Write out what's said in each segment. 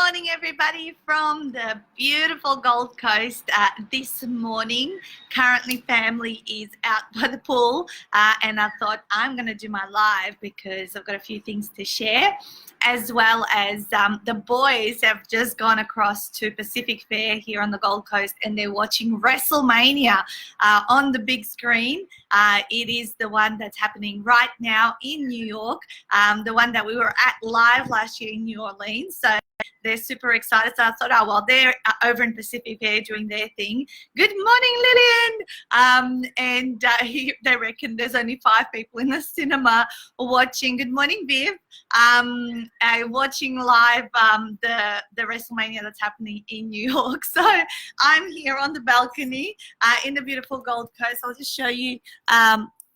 morning, everybody, from the beautiful Gold Coast. This morning, currently family is out by the pool, and I thought I'm going to do my live because I've got a few things to share, as well as the boys have just gone across to Pacific Fair here on the Gold Coast, and they're watching WrestleMania on the big screen. It is the one that's happening right now in New York, the one that we were at live last year in New Orleans. So they're super excited. So I thought, oh, well, they're over in Pacific Fair doing their thing. Good morning, Lillian. They reckon there's only 5 people in the cinema watching. Good morning, Viv. Watching live the WrestleMania that's happening in New York. So I'm here on the balcony in the beautiful Gold Coast. I'll just show you.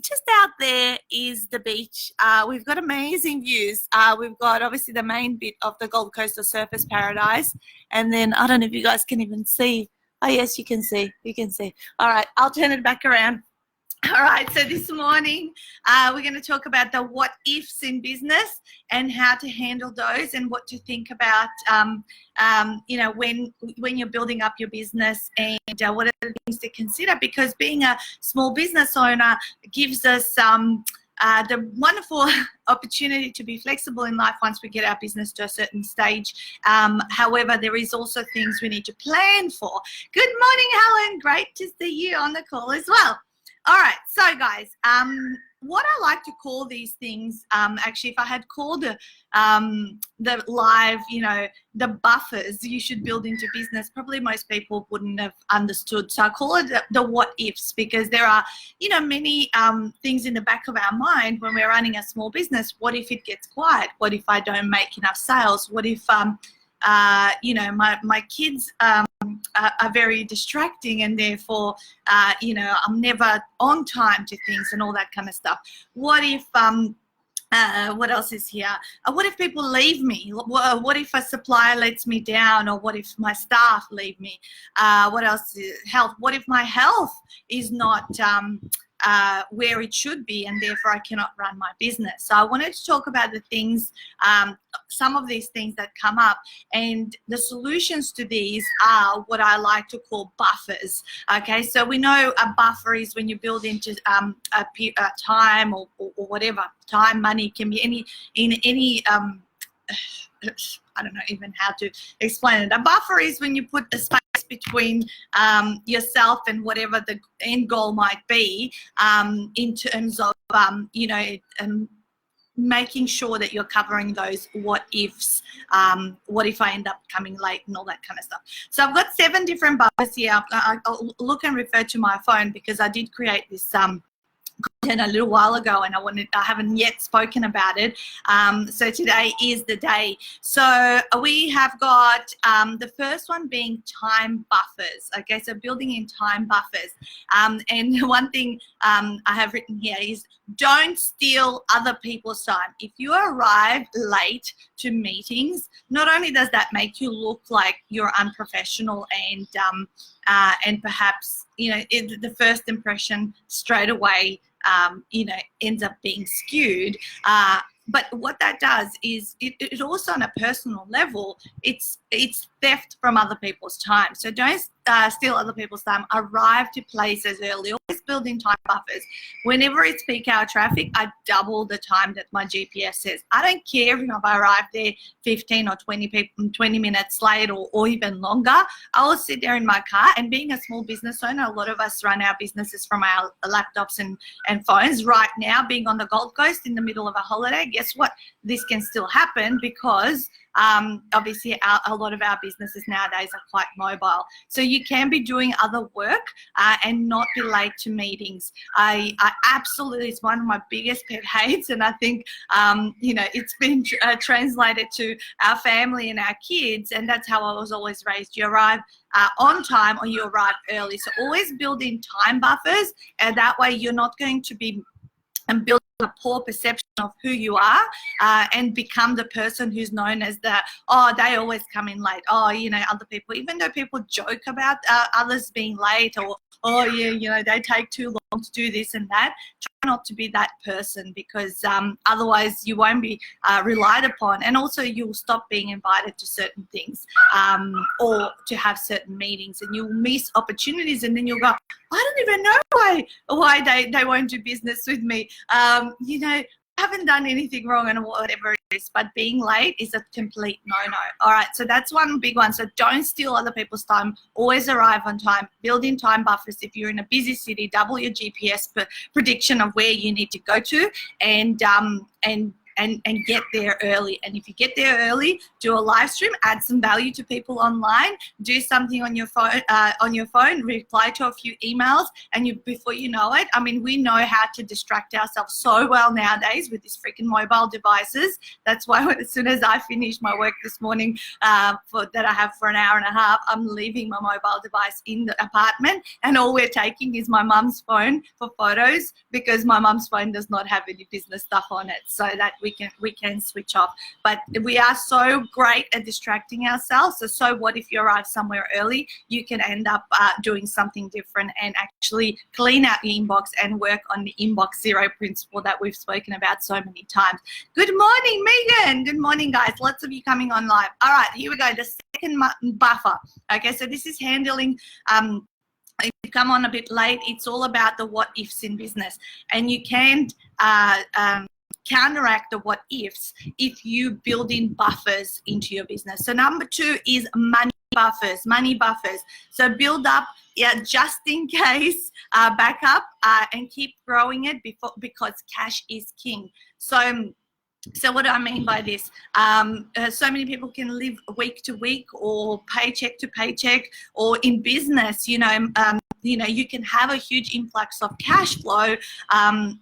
Just out there is the beach. We've got amazing views. We've got obviously the main bit of the Gold Coast or Surfers Paradise. And then I don't know if you guys can even see. Oh, yes, you can see. You can see. All right, I'll turn it back around. All right, so this morning we're going to talk about the what ifs in business and how to handle those and what to think about, you know, when you're building up your business, and what are the things to consider, because being a small business owner gives us the wonderful opportunity to be flexible in life once we get our business to a certain stage. However, there is also things we need to plan for. Good morning, Helen. Great to see you on the call as well. All right, so guys, what I like to call these things, actually, if I had called the live, you know, the buffers you should build into business, probably most people wouldn't have understood. So I call it the what ifs, because there are, you know, many things in the back of our mind when we're running a small business. What if it gets quiet? What if I don't make enough sales? What if, you know, my kids are very distracting, and therefore, you know, I'm never on time to things and all that kind of stuff. What if, what else is here? What if people leave me? What if a supplier lets me down? Or what if my staff leave me? What else? Health. What if my health is not where it should be, and therefore I cannot run my business? So I wanted to talk about the things, some of these things that come up, and the solutions to these are what I like to call buffers. Okay, so we know a buffer is when you build into a time or whatever. Time, money, can be any I don't know even how to explain it. A buffer is when you put a space between yourself and whatever the end goal might be, in terms of, you know, making sure that you're covering those what ifs. What if I end up coming late and all that kind of stuff. So I've got 7 different buffers here. I'll look and refer to my phone because I did create this content a little while ago, and I haven't yet spoken about it. So today is the day. So we have got the first one being time buffers. Okay, so building in time buffers. And one thing I have written here is don't steal other people's time. If you arrive late to meetings, not only does that make you look like you're unprofessional and perhaps, you know, the first impression straight away, you know, ends up being skewed. But what that does is it also, on a personal level, it's theft from other people's time. So don't steal other people's time. Arrive to places early. Always build in time buffers. Whenever it's peak hour traffic, I double the time that my GPS says. I don't care if I arrive there 15 or 20 minutes late or even longer. I will sit there in my car. And being a small business owner, a lot of us run our businesses from our laptops and phones. Right now, being on the Gold Coast in the middle of a holiday, guess what? This can still happen because obviously a lot of our businesses nowadays are quite mobile. So you can be doing other work and not be late to meetings. I absolutely, it's one of my biggest pet hates, and I think, you know, it's been translated to our family and our kids, and that's how I was always raised. You arrive on time or you arrive early. So always build in time buffers, and that way you're not going to be building a poor perception of who you are, and become the person who's known as the, oh, they always come in late. Oh, you know, other people, even though people joke about others being late, or, oh, yeah, you know, they take too long to do this and that. Try not to be that person, because otherwise you won't be relied upon, and also you'll stop being invited to certain things, or to have certain meetings, and you'll miss opportunities, and then you'll go, I don't even know why they won't do business with me. You know, haven't done anything wrong and whatever it is, but being late is a complete no-no. All right, so that's one big one. So don't steal other people's time. Always arrive on time. Build in time buffers. If you're in a busy city, double your GPS prediction of where you need to go to, and get there early. And if you get there early, do a live stream, add some value to people online, do something on your phone, reply to a few emails, and before you know it, I mean, we know how to distract ourselves so well nowadays with these freaking mobile devices. That's why as soon as I finish my work this morning, that I have for an hour and a half, I'm leaving my mobile device in the apartment, and all we're taking is my mum's phone for photos, because my mum's phone does not have any business stuff on it, so that we can switch off. But we are so great at distracting ourselves. So what if you arrive somewhere early? You can end up doing something different and actually clean out your inbox and work on the inbox zero principle that we've spoken about so many times. Good morning, Megan. Good morning, guys. Lots of you coming on live. All right, here we go. The second buffer. Okay, so this is handling if you come on a bit late, it's all about the what ifs in business, and you can counteract the what ifs if you build in buffers into your business. So number 2 is money buffers. So build up, just in case, backup, and keep growing it because cash is king. So what do I mean by this? So many people can live week to week or paycheck to paycheck, or in business, you know, you can have a huge influx of cash flow,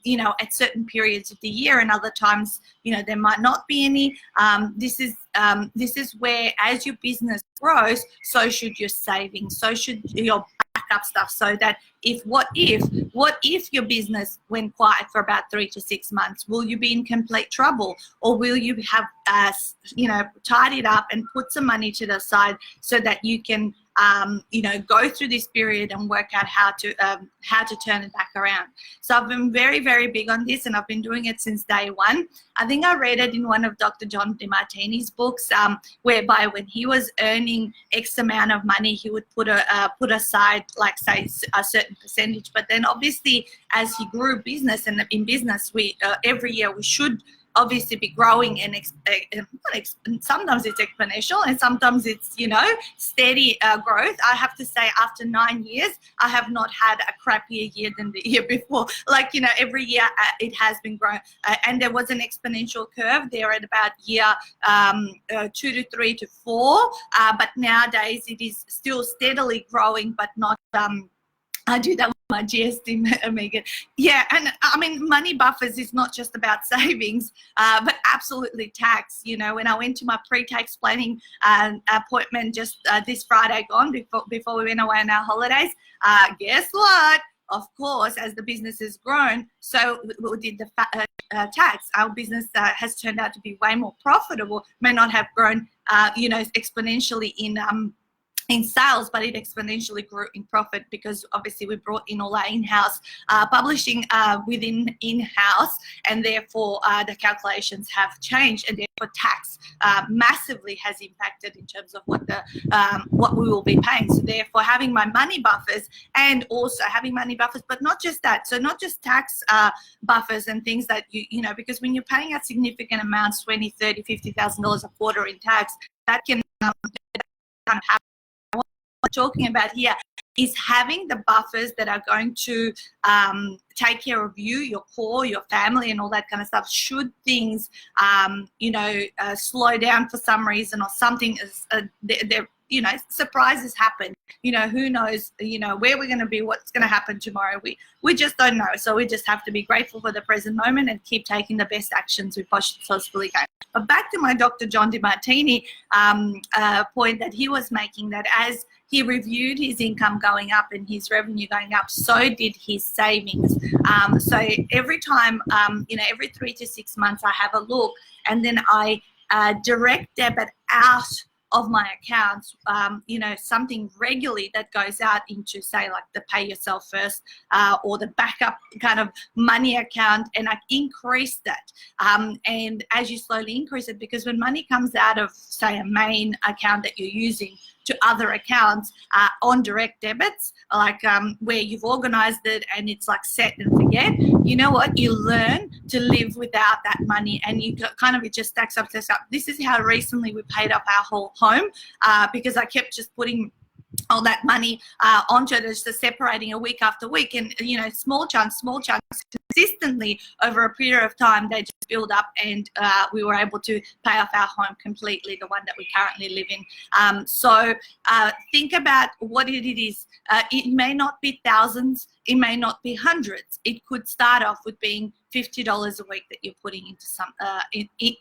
you know, at certain periods of the year, and other times, you know, there might not be any. This is where, as your business grows, so should your savings, so should your backup stuff, so that what if your business went quiet for about 3 to 6 months? Will you be in complete trouble, or will you have you know, tied it up and put some money to the side so that you can you know, go through this period and work out how to turn it back around? So I've been very, very big on this, and I've been doing it since day one. I think I read it in one of Dr. John DeMartini's books, whereby when he was earning X amount of money, he would put aside, like, say, a certain percentage. But then obviously, as he grew business, and in business, we every year we should obviously be growing, and sometimes it's exponential and sometimes it's, you know, steady growth. I have to say, after 9 years, I have not had a crappier year than the year before. Like, you know, every year it has been growing, and there was an exponential curve there at about year 2 to 3 to 4, but nowadays it is still steadily growing, but not I do that with my GST, Megan. Yeah, and I mean, money buffers is not just about savings, but absolutely tax. You know, when I went to my pre-tax planning appointment just this Friday gone, before we went away on our holidays, guess what? Of course, as the business has grown, so we did the tax. Our business has turned out to be way more profitable. May not have grown, you know, exponentially in sales, but it exponentially grew in profit, because obviously we brought in all our in-house publishing within in-house, and therefore the calculations have changed, and therefore tax massively has impacted in terms of what we will be paying. So therefore, having my money buffers, and also having money buffers, but not just that. So not just tax buffers and things that you know, because when you're paying out significant amounts, $20,000, $30,000, $50,000 a quarter in tax, that can kind of happen. What I'm talking about here is having the buffers that are going to take care of you, your core, your family, and all that kind of stuff. Should things, you know, slow down for some reason, or something, you know, surprises happen. You know, who knows, you know, where we're going to be, what's going to happen tomorrow. We just don't know. So we just have to be grateful for the present moment and keep taking the best actions we possibly can. But back to my Dr. John DeMartini point that he was making, that as he reviewed his income going up and his revenue going up, so did his savings. So every time, every 3 to 6 months, I have a look, and then I direct debit out of my accounts, something regularly that goes out into, say, like the pay yourself first or the backup kind of money account, and I increase that. And as you slowly increase it, because when money comes out of, say, a main account that you're using to other accounts on direct debits, like where you've organized it and it's like set and forget, you know what, you learn to live without that money, and you kind of, it just stacks up. This is how recently we paid off our whole home because I kept just putting all that money onto it, just separating a week after week, and small chunks consistently over a period of time, they just build up, and we were able to pay off our home completely, the one that we currently live in. So think about what it is. It may not be thousands, it may not be hundreds. It could start off with being $50 a week that you're putting into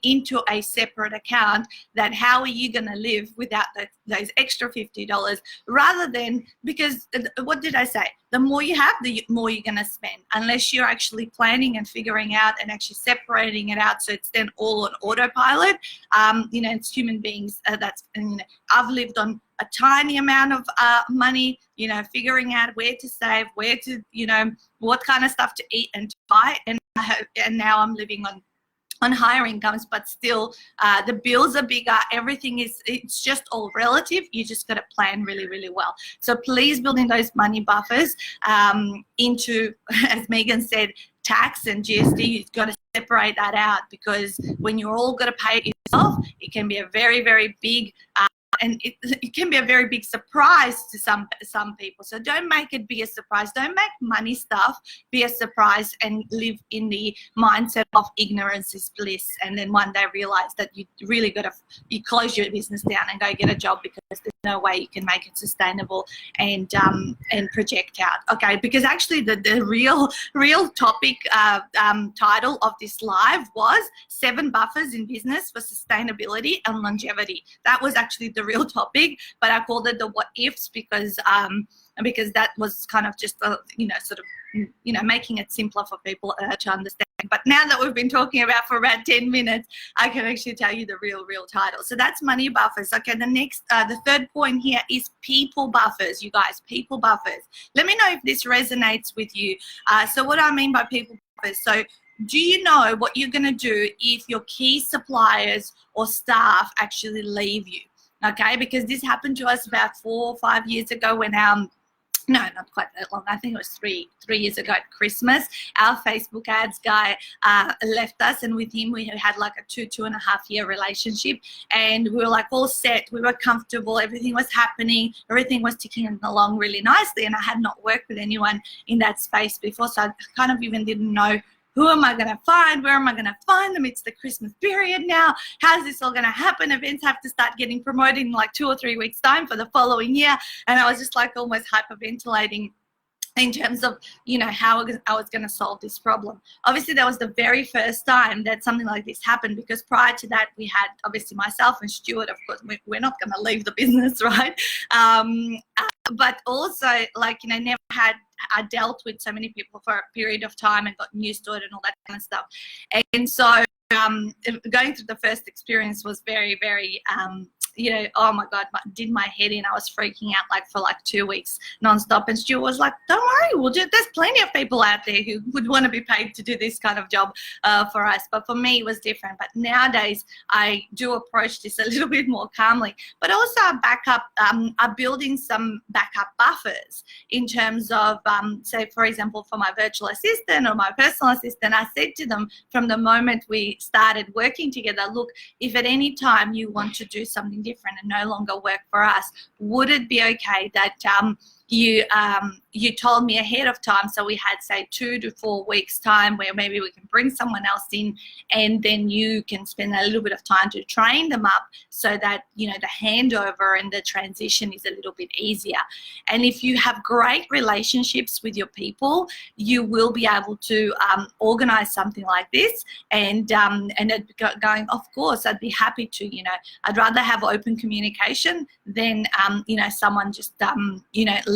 into a separate account. That how are you going to live without those extra $50, rather than, because what did I say? The more you have, the more you're going to spend, unless you're actually planning and figuring out and actually separating it out so it's then all on autopilot. It's human beings. I've lived on a tiny amount of money, figuring out where to save, where to, what kind of stuff to eat and to buy. And now I'm living on higher incomes, but still the bills are bigger. Everything it's just all relative. You just got to plan really, really well. So please build in those money buffers into, as Megan said, tax and GST. You've got to separate that out, because when you're all going to pay it yourself, it can be a very, very big and it can be a very big surprise to some people. So don't make it be a surprise. Don't make money stuff be a surprise and live in the mindset of ignorance is bliss, and then one day realize that you really got to close your business down and go get a job, because there's no way you can make it sustainable and project out. Okay, because actually the real topic title of this live was 7 buffers in business for sustainability and longevity. That was actually the real topic, but I called it the what ifs because that was kind of just making it simpler for people to understand. But now that we've been talking about for about 10 minutes, I can actually tell you the real title. So that's money buffers. Okay, the next, the third point here is people buffers, you guys, people buffers. Let me know if this resonates with you. So what I mean by people buffers, so do you know what you're going to do if your key suppliers or staff actually leave you? Okay, because this happened to us about 4 or 5 years ago when no, not quite that long. I think it was three years ago at Christmas. Our Facebook ads guy left us, and with him we had like a 2.5 year relationship, and we were like all set. We were comfortable. Everything was happening. Everything was ticking along really nicely, and I had not worked with anyone in that space before, so I kind of even didn't know, who am I going to find? Where am I going to find them? It's the Christmas period now. How's this all going to happen? Events have to start getting promoted in like 2 or 3 weeks' time for the following year. And I was just like almost hyperventilating in terms of, how I was going to solve this problem. Obviously, that was the very first time that something like this happened, because prior to that, we had obviously myself and Stuart. Of course, we're not going to leave the business, right? But also, never had I dealt with so many people for a period of time and got used to it and all that kind of stuff. And so going through the first experience was very, very, oh my God, did my head in. I was freaking out for 2 weeks nonstop. And Stuart was like, don't worry, there's plenty of people out there who would want to be paid to do this kind of job for us. But for me, it was different. But nowadays, I do approach this a little bit more calmly. But also I'm building some backup buffers in terms of, say, for example, for my virtual assistant or my personal assistant, I said to them from the moment we started working together, look, if at any time you want to do something different and no longer work for us, would it be okay that you told me ahead of time, so we had, say, 2 to 4 weeks time where maybe we can bring someone else in, and then you can spend a little bit of time to train them up so that, the handover and the transition is a little bit easier. And if you have great relationships with your people, you will be able to organize something like this, and going, of course, I'd be happy to, I'd rather have open communication than, someone just,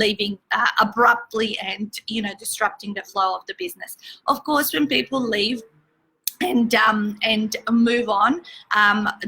leaving abruptly and, you know, disrupting the flow of the business. Of course, when people leave and move on,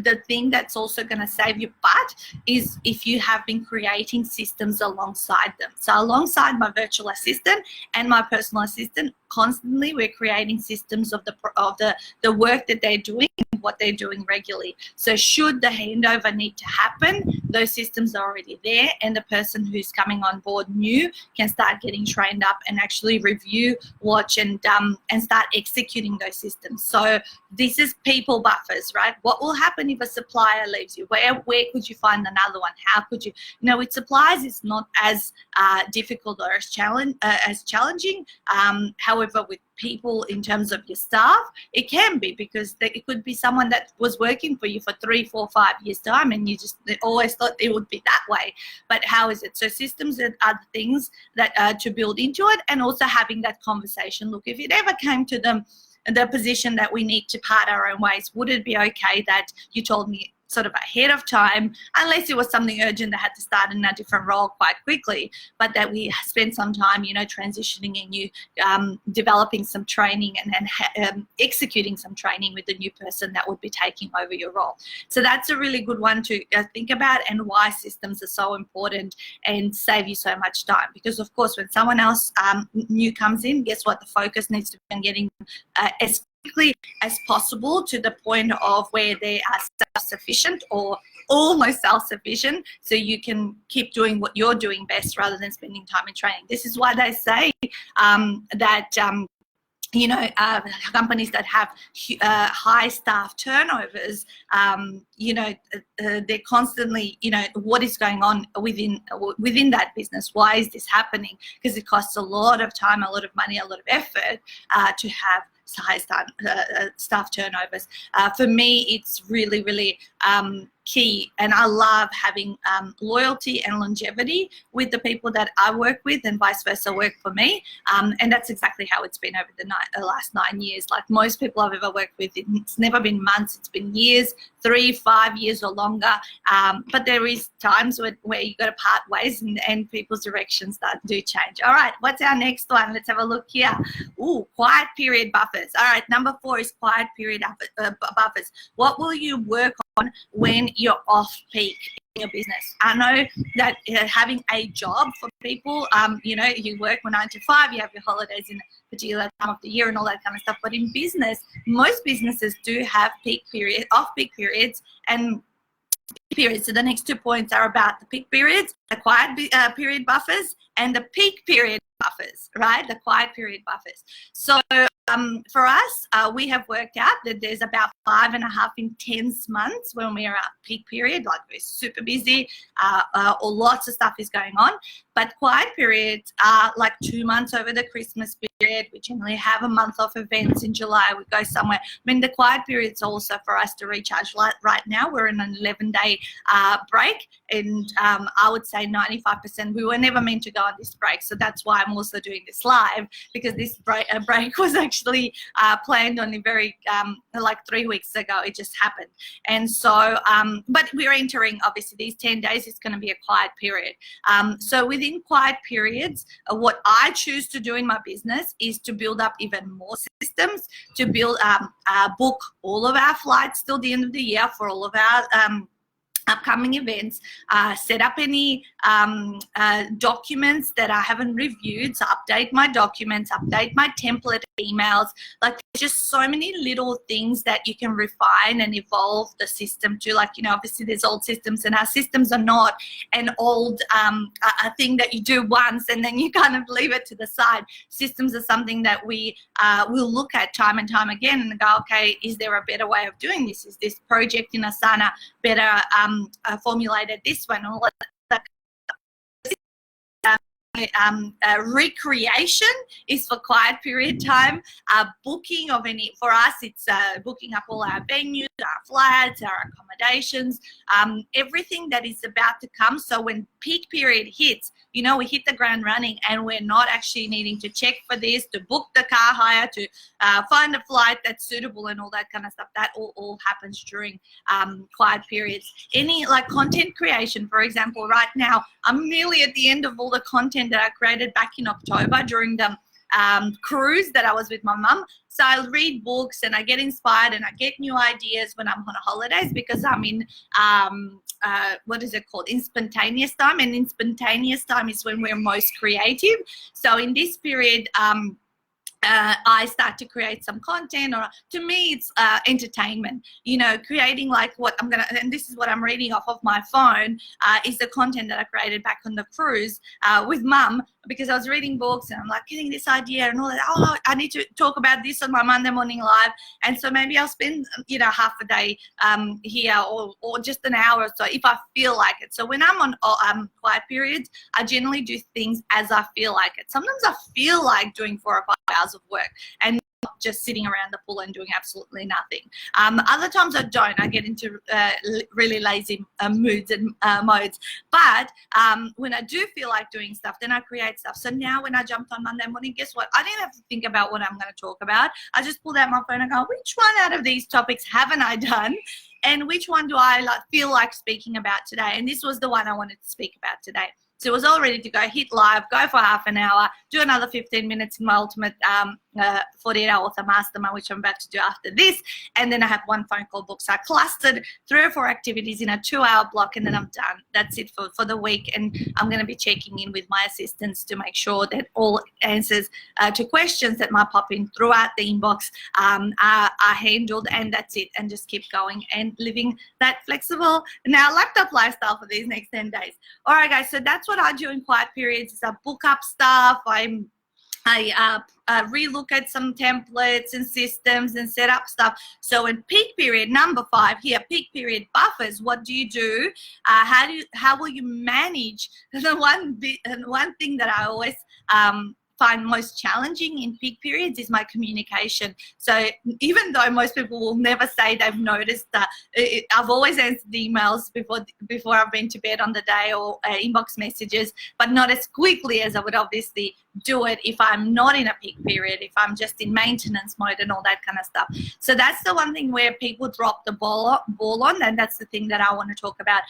the thing that's also going to save your butt is if you have been creating systems alongside them. So alongside my virtual assistant and my personal assistant, constantly we're creating systems of the work that they're doing and what they're doing regularly. So should the handover need to happen, those systems are already there, and the person who's coming on board new can start getting trained up and actually review, watch, and start executing those systems. So this is people buffers, right? What will happen if a supplier leaves you? Where could you find another one? How could you? You know, with suppliers, it's not as difficult or as challenging. However, with people in terms of your staff, it can be, because it could be someone that was working for you for 3, 4, 5 years time, and you just always thought it would be that way. But how is it? So systems are the things that to build into it, and also having that conversation. Look, if it ever came to the position that we need to part our own ways, would it be okay that you told me sort of ahead of time, unless it was something urgent that had to start in a different role quite quickly, but that we spend some time, you know, transitioning and you developing some training and executing some training with the new person that would be taking over your role. So that's a really good one to think about, and why systems are so important and save you so much time. Because of course, when someone else new comes in, guess what? The focus needs to be on getting as quickly as possible to the point of where they are self-sufficient or almost self-sufficient, so you can keep doing what you're doing best rather than spending time in training. This is why they say that you know, companies that have high staff turnovers, you know, they're constantly, you know, what is going on within that business? Why is this happening? Because it costs a lot of time, a lot of money, a lot of effort to have high staff turnovers. For me, it's really, really key, and I love having loyalty and longevity with the people that I work with, and vice versa work for me, and that's exactly how it's been over the last 9 years. Like most people I've ever worked with, it's never been months, it's been years, 3, 5 years or longer, but there is times where you got to part ways, and people's directions do change. All right, what's our next one? Let's have a look here. Ooh, quiet period buffers. All right, number 4 is quiet period buffers. What will you work on when you're off peak in your business? I know that having a job for people, you know, you work 9 to 5, you have your holidays in a particular time of the year and all that kind of stuff. But in business, most businesses do have off-peak periods, and periods. So the next 2 points are about the peak periods, the quiet period buffers, and the peak period buffers, right? The quiet period buffers. So for us, we have worked out that there's about 5.5 intense months when we are at peak period, like we're super busy, or lots of stuff is going on. But quiet periods are like 2 months over the Christmas period. We generally have a month off events in July. We go somewhere. I mean, the quiet period's also for us to recharge. Right now, we're in an 11-day break, and I would say 95%. We were never meant to go on this break, so that's why I'm also doing this live, because this break was actually planned only very like 3 weeks ago. It just happened, and so but we're entering obviously these 10 days. It's going to be a quiet period. So within quiet periods, what I choose to do in my business is to build up even more systems, to build book all of our flights till the end of the year for all of our upcoming events, set up any documents that I haven't reviewed, so update my documents, update my template emails. Like, there's just so many little things that you can refine and evolve the system to. Like, you know, obviously there's old systems, and our systems are not an old a thing that you do once and then you kind of leave it to the side. Systems are something that we will look at time and time again and go, okay, is there a better way of doing this? Is this project in Asana better formulated this one? All that. Recreation is for quiet period time. Booking of any, for us, it's booking up all our venues, our flights, our accommodations, everything that is about to come. So when peak period hits, you know, we hit the ground running, and we're not actually needing to check for this, to book the car hire, to find a flight that's suitable and all that kind of stuff. That all happens during quiet periods. Any like content creation, for example, right now, I'm nearly at the end of all the content content that I created back in October during the cruise that I was with my mum. So I read books and I get inspired and I get new ideas when I'm on holidays, because I'm in what is it called, in spontaneous time, and in spontaneous time is when we're most creative. So in this period, I start to create some content, or to me it's entertainment, you know, creating like what I'm gonna, and this is what I'm reading off of my phone, is the content that I created back on the cruise with mum, because I was reading books and I'm like getting this idea and all that. Oh, I need to talk about this on my Monday morning live, and so maybe I'll spend, you know, half a day here, or just an hour or so if I feel like it. So when I'm on quiet periods, I generally do things as I feel like it. Sometimes I feel like doing 4 or 5 hours of work and not just sitting around the pool and doing absolutely nothing. Other times I don't. I get into really lazy moods and modes. But when I do feel like doing stuff, then I create stuff. So now when I jumped on Monday morning, guess what? I didn't have to think about what I'm going to talk about. I just pulled out my phone and go, which one out of these topics haven't I done? And which one do I feel like speaking about today? And this was the one I wanted to speak about today. So it was all ready to go, hit live, go for half an hour, do another 15 minutes in my ultimate 48-hour author mastermind, which I'm about to do after this. And then I have one phone call book. So I clustered 3 or 4 activities in a 2-hour block, and then I'm done. That's it for the week. And I'm going to be checking in with my assistants to make sure that all answers to questions that might pop in throughout the inbox are handled, and that's it. And just keep going and living that flexible now laptop lifestyle for these next 10 days. All right, guys. So that's what I do in quiet periods. Is I book up stuff. I relook at some templates and systems and set up stuff. So in peak period, number 5 here, peak period buffers, what do you do? How will you manage? The one thing that I always find most challenging in peak periods is my communication. So even though most people will never say they've noticed that, I've always answered the emails before I've been to bed on the day, or inbox messages, but not as quickly as I would obviously do it if I'm not in a peak period, if I'm just in maintenance mode and all that kind of stuff. So that's the one thing where people drop the ball on, and that's the thing that I want to talk about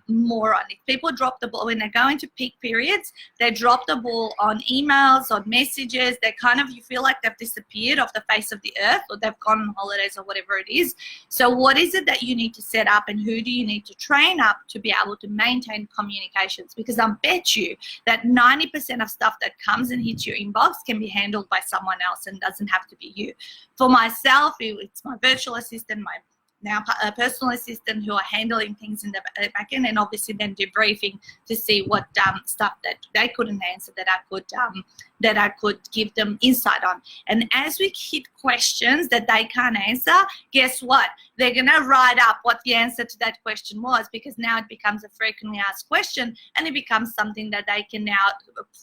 more on. If people drop the ball when they go into peak periods, they drop the ball on emails, on messages. They kind of, you feel like they've disappeared off the face of the earth, or they've gone on holidays or whatever it is. So what is it that you need to set up, and who do you need to train up to be able to maintain communications? Because I bet you that 90% of stuff that comes and hits your inbox can be handled by someone else and doesn't have to be you. For myself, it's my virtual assistant, my now a personal assistant, who are handling things in the back end, and obviously then debriefing to see what stuff that they couldn't answer that I could give them insight on. And as we hit questions that they can't answer, guess what? They're gonna write up what the answer to that question was, because now it becomes a frequently asked question, and it becomes something that they can now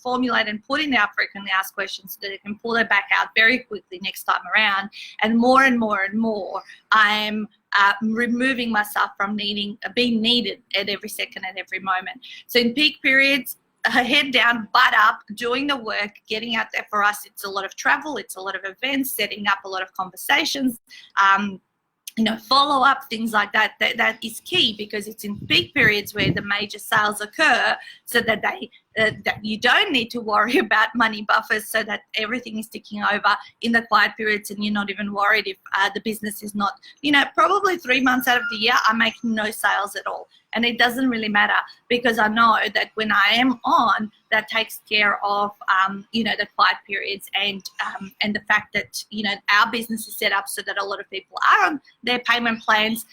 formulate and put in their frequently asked questions, so that they can pull it back out very quickly next time around. And more and more, I'm removing myself from being needed at every second, at every moment. So in peak periods, head down, butt up, doing the work, getting out there. For us, it's a lot of travel, it's a lot of events, setting up a lot of conversations, follow up, things like that. That is key, because it's in peak periods where the major sales occur, so that that you don't need to worry about money buffers, so that everything is ticking over in the quiet periods, and you're not even worried if the business is not, probably 3 months out of the year, I make no sales at all. And it doesn't really matter, because I know that when I am on, that takes care of, the quiet periods, and the fact that, our business is set up so that a lot of people are on their payment plans,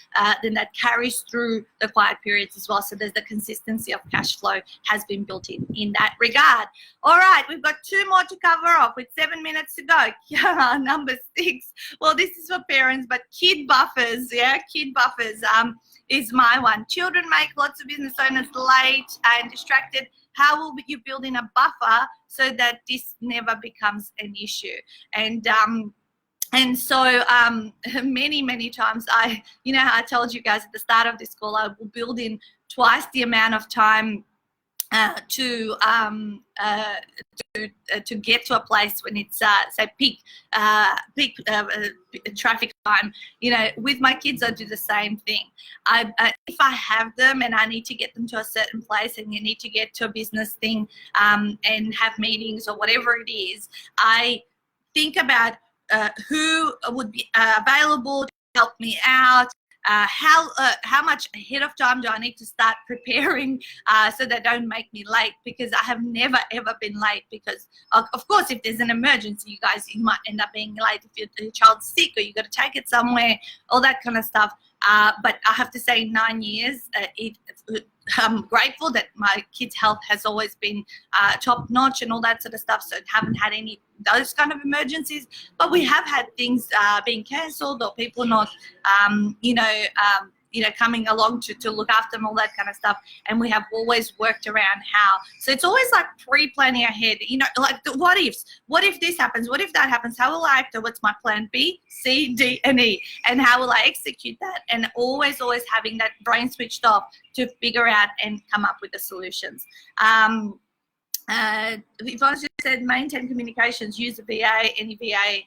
then that carries through the quiet periods as well. So there's the consistency of cash flow has been built in that regard. All right, we've got 2 more to cover off with 7 minutes to go. Yeah, number 6. Well, this is for parents, but kid buffers, kid buffers is my one. Children make lots of business owners late and distracted. How will you build in a buffer so that this never becomes an issue? And so many times I told you guys at the start of this call, I will build in twice the amount of time to get to a place when it's say peak traffic time. With my kids I do the same thing. If I have them and I need to get them to a certain place, and you need to get to a business thing and have meetings or whatever it is, I think about who would be available to help me out. How much ahead of time do I need to start preparing so they don't make me late? Because I have never ever been late, because of course if there's an emergency, you might end up being late if your child's sick or you got to take it somewhere, all that kind of stuff. But I have to say, in 9 years, I'm grateful that my kids' health has always been top notch and all that sort of stuff, so I haven't had any those kind of emergencies. But we have had things being cancelled, or people not coming along to look after them, all that kind of stuff, and we have always worked around how. So it's always like pre-planning ahead, like the what ifs. What if this happens? What if that happens? How will I act? Or what's my plan B, C, D, and E? And how will I execute that? And always having that brain switched off to figure out and come up with the solutions. Yvonne just said maintain communications, use a VA, any VA.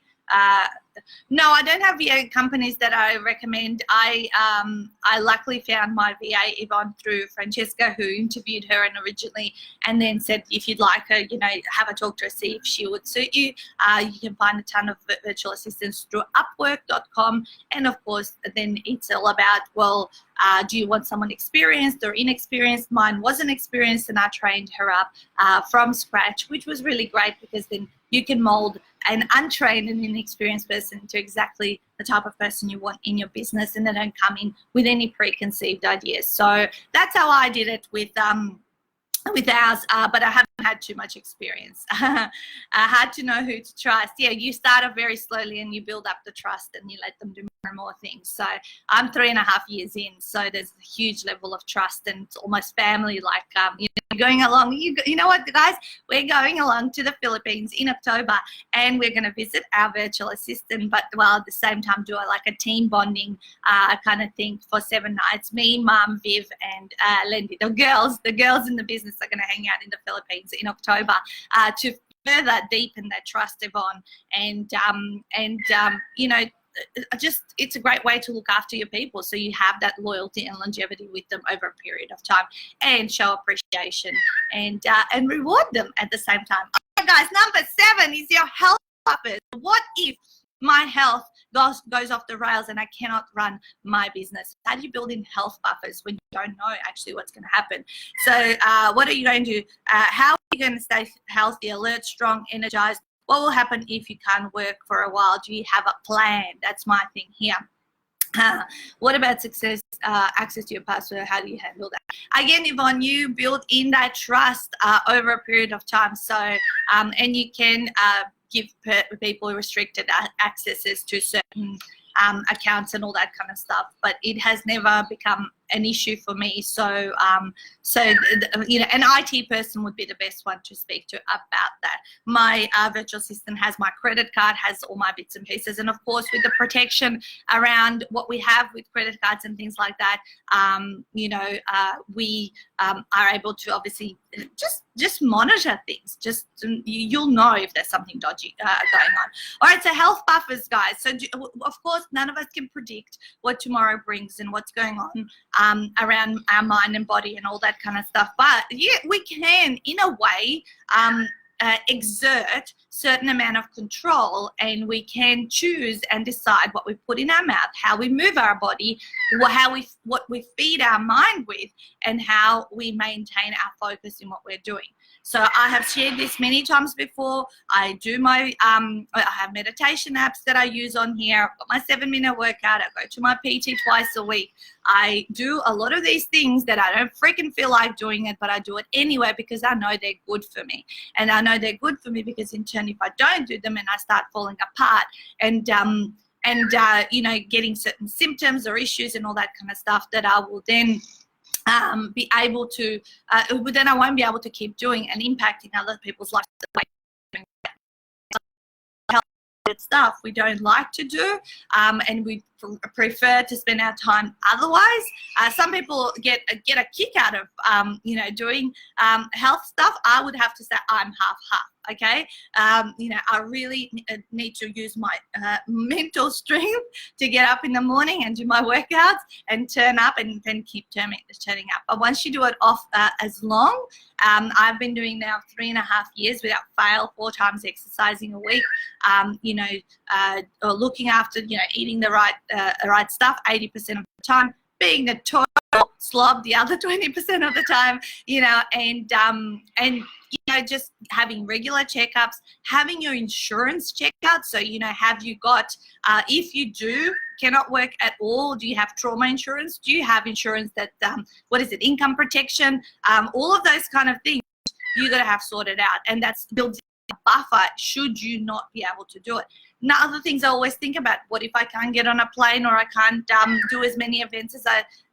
No, I don't have VA companies that I recommend. I luckily found my VA, Yvonne, through Francesca, who interviewed her originally, and then said, if you'd like her, have a talk to her, see if she would suit you. You can find a ton of virtual assistants through Upwork.com, and of course, then it's all about, well, do you want someone experienced or inexperienced? Mine wasn't experienced, and I trained her up from scratch, which was really great, because then you can mold an untrained and inexperienced person to exactly the type of person you want in your business, and they don't come in with any preconceived ideas. So that's how I did it with ours, but I haven't had too much experience. I had to know who to trust. Yeah, you start off very slowly and you build up the trust, and you let them do more and more things. So I'm 3.5 years in, so there's a huge level of trust, and it's almost family, like going along. You know what, guys? We're going along to the Philippines in October, and we're going to visit our virtual assistant, but at the same time do a team bonding kind of thing for 7 nights. Me, Mum, Viv, and Lindy, the girls in the business, are going to hang out in the Philippines in October to further deepen that trust, Yvonne, and it's a great way to look after your people, so you have that loyalty and longevity with them over a period of time, and show appreciation and reward them at the same time. Okay, guys, number 7 is your health buffers. What if my health goes off the rails and I cannot run my business? How do you build in health buffers when you don't know actually what's going to happen? So what are you going to do? How are you going to stay healthy, alert, strong, energized? What will happen if you can't work for a while? Do you have a plan? That's my thing here. What about success, access to your password? How do you handle that? Again, Yvonne, you build in that trust over a period of time. So, and you can give people restricted accesses to certain accounts and all that kind of stuff, but it has never become an issue for me. So an IT person would be the best one to speak to about that. My virtual assistant has my credit card, has all my bits and pieces, and of course with the protection around what we have with credit cards and things like that, we are able to obviously just monitor things. You'll know if there's something dodgy going on. All right, so health buffers, guys. So of course none of us can predict what tomorrow brings and what's going on around our mind and body and all that kind of stuff, but yeah, we can in a way exert certain amount of control, and we can choose and decide what we put in our mouth, how we move our body, what we feed our mind with, and how we maintain our focus in what we're doing. So I have shared this many times before. I do I have meditation apps that I use on here. I've got my 7-minute workout. I go to my PT twice a week. I do a lot of these things that I don't freaking feel like doing it, but I do it anyway because I know they're good for me. And I know they're good for me because in turn, if I don't do them and I start falling apart and getting certain symptoms or issues and all that kind of stuff, that I will then be able to, then I won't be able to keep doing and impacting other people's lives. Stuff we don't like to do, and we prefer to spend our time otherwise. Some people get a kick out of doing health stuff. I would have to say I'm half. Okay, I really need to use my mental strength to get up in the morning and do my workouts and turn up and then keep turning up. But once you do it off as long, I've been doing now 3.5 years without fail, 4 times exercising a week, or looking after, eating the right stuff 80% of the time, being the total slob the other 20% of the time, and just having regular checkups, having your insurance checked out. So, have you got, if you cannot work at all, do you have trauma insurance? Do you have insurance that, income protection? All of those kind of things you got to have sorted out. And that's built a buffer should you not be able to do it. Now, other things I always think about, what if I can't get on a plane, or I can't do as many events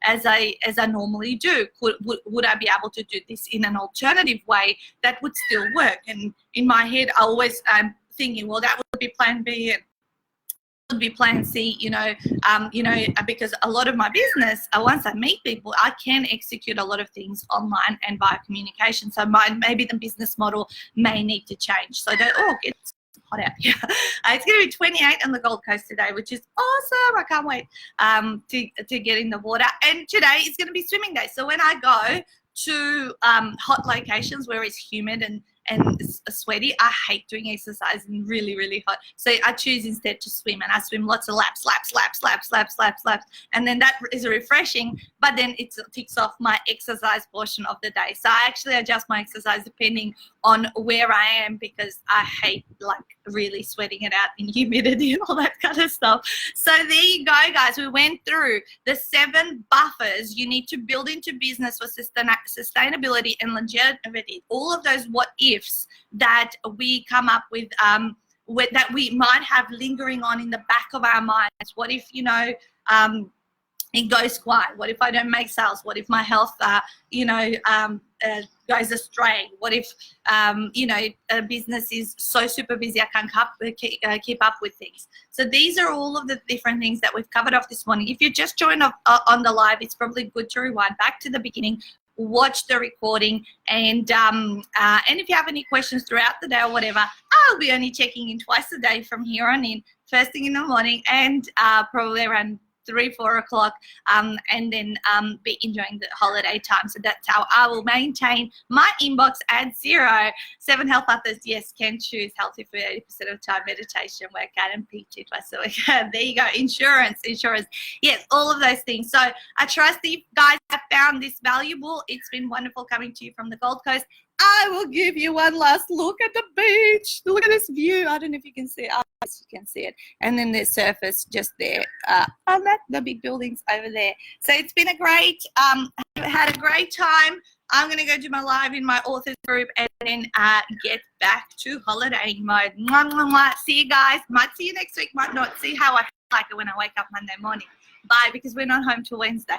as I normally do? Would I be able to do this in an alternative way that would still work? And in my head, I always am thinking, well, that would be plan B, and would be plan C, because a lot of my business, once I meet people, I can execute a lot of things online and via communication. So maybe the business model may need to change. So it's hot out here. It's going to be 28 on the Gold Coast today, which is awesome. I can't wait to get in the water. And today is going to be swimming day. So when I go to hot locations where it's humid and sweaty, I hate doing exercise in really, really hot. So I choose instead to swim, and I swim lots of laps. And then that is refreshing, but then it ticks off my exercise portion of the day. So I actually adjust my exercise depending on where I am, because I hate really sweating it out in humidity and all that kind of stuff. So there you go, guys. We went through the 7 buffers you need to build into business for sustainability and longevity. All of those what ifs that we come up with, that we might have lingering on in the back of our minds. What if, it goes quiet? What if I don't make sales? What if my health, goes astray? What if, a business is so super busy I can't keep up with things? So these are all of the different things that we've covered off this morning. If you just joined on the live, it's probably good to rewind back to the beginning, watch the recording, and if you have any questions throughout the day or whatever, I'll be only checking in twice a day from here on in, first thing in the morning and probably around 3-4 o'clock, and then be enjoying the holiday time. So that's how I will maintain my inbox at 0. 7 health authors, yes, can choose healthy food 80% of time, meditation, workout, and PT twice a week. There you go. Insurance. Yes, all of those things. So I trust that you guys have found this valuable. It's been wonderful coming to you from the Gold Coast. I will give you one last look at the beach. Look at this view. I don't know if you can see it. Yes, you can see it. And then the surface just there. And the big buildings over there. So it's been a great, had a great time. I'm going to go do my live in my authors group and then get back to holidaying mode. Mwah, mwah, mwah. See you guys. Might see you next week. Might not. See how I feel like it when I wake up Monday morning. Bye, because we're not home till Wednesday.